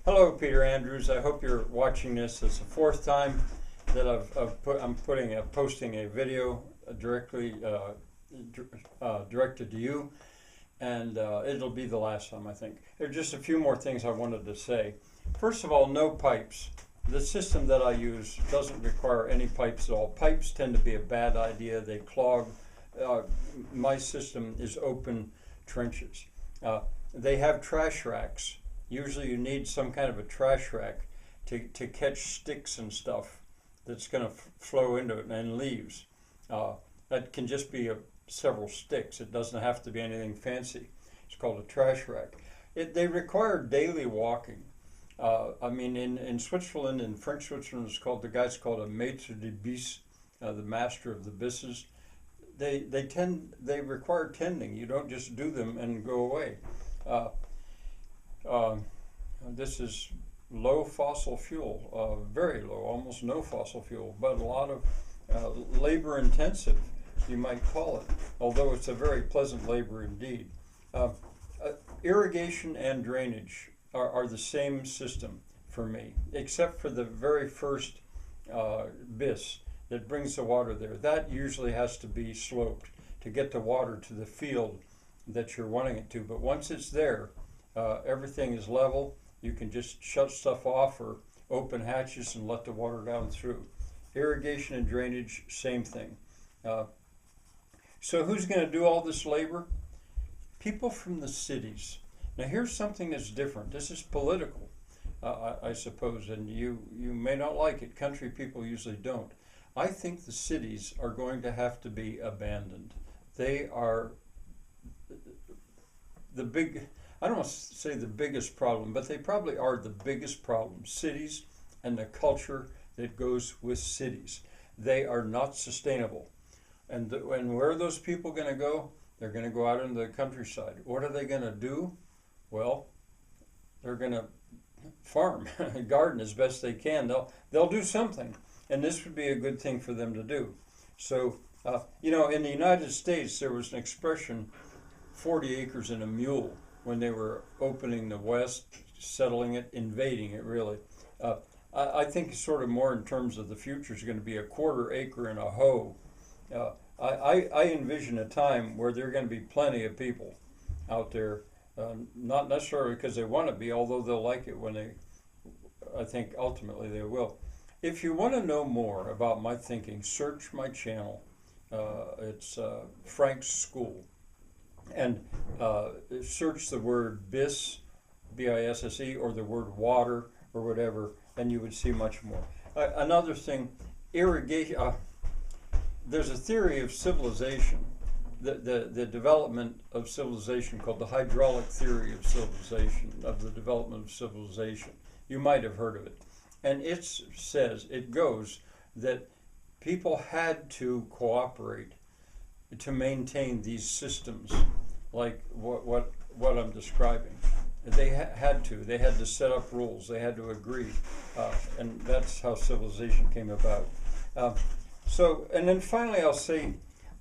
Hello, Peter Andrews. I hope you're watching this. It's the fourth time that I'm posting a video directly directed to you, and it'll be the last time, I think. There are just a few more things I wanted to say. First of all, no pipes. The system that I use doesn't require any pipes at all. Pipes tend to be a bad idea. They clog. My system is open trenches. They have trash racks. Usually you need some kind of a trash rack to catch sticks and stuff that's going to flow into it, and leaves. That can just be several sticks. It doesn't have to be anything fancy. It's called a trash rack. They require daily walking. In Switzerland, in French Switzerland, the guy's called a maître de bis, the master of the bisses. They require tending. You don't just do them and go away. This is low fossil fuel, very low, almost no fossil fuel, but a lot of labor intensive, you might call it, although it's a very pleasant labor indeed. Irrigation and drainage are the same system for me, except for the very first bis that brings the water there. That usually has to be sloped to get the water to the field that you're wanting it to, but once it's there, everything is level. You can just shut stuff off or open hatches and let the water down through. Irrigation and drainage, same thing. So who's going to do all this labor? People from the cities. Now here's something that's different. This is political, I suppose, and you may not like it. Country people usually don't. I think the cities are going to have to be abandoned. They are I don't want to say the biggest problem, but they probably are the biggest problem. Cities and the culture that goes with cities. They are not sustainable. And where are those people going to go? They're going to go out into the countryside. What are they going to do? Well, they're going to farm, garden as best they can. They'll do something, and this would be a good thing for them to do. So, in the United States, there was an expression, 40 acres and a mule, when they were opening the West, settling it, invading it, really. I think sort of more in terms of the future is going to be a quarter acre and a hoe. I envision a time where there are going to be plenty of people out there, not necessarily because they want to be, although they'll like it when I think ultimately they will. If you want to know more about my thinking, search my channel. It's Frank's School. And search the word BIS, B-I-S-S-E, or the word water, or whatever, and you would see much more. Another thing, irrigation. There's a theory of civilization, the development of civilization, called the hydraulic theory of civilization, of the development of civilization. You might have heard of it. And it goes that people had to cooperate to maintain these systems like what I'm describing. They had to set up rules, they had to agree, and that's how civilization came about. And then finally I'll say,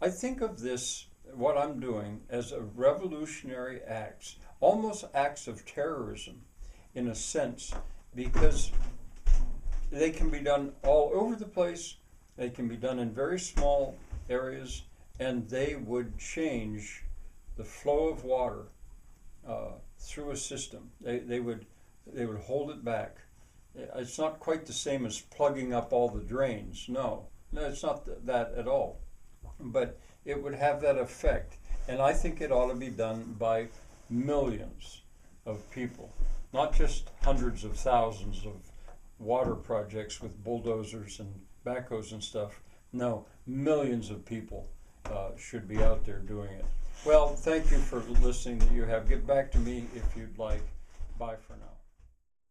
I think of this, what I'm doing, as a revolutionary acts, almost acts of terrorism in a sense, because they can be done all over the place, they can be done in very small areas, and they would change the flow of water through a system. They would hold it back. It's not quite the same as plugging up all the drains. No, it's not that at all. But it would have that effect, and I think it ought to be done by millions of people, not just hundreds of thousands of water projects with bulldozers and backhoes and stuff. No, millions of people should be out there doing it. Well, thank you for listening that you have. Get back to me if you'd like. Bye for now.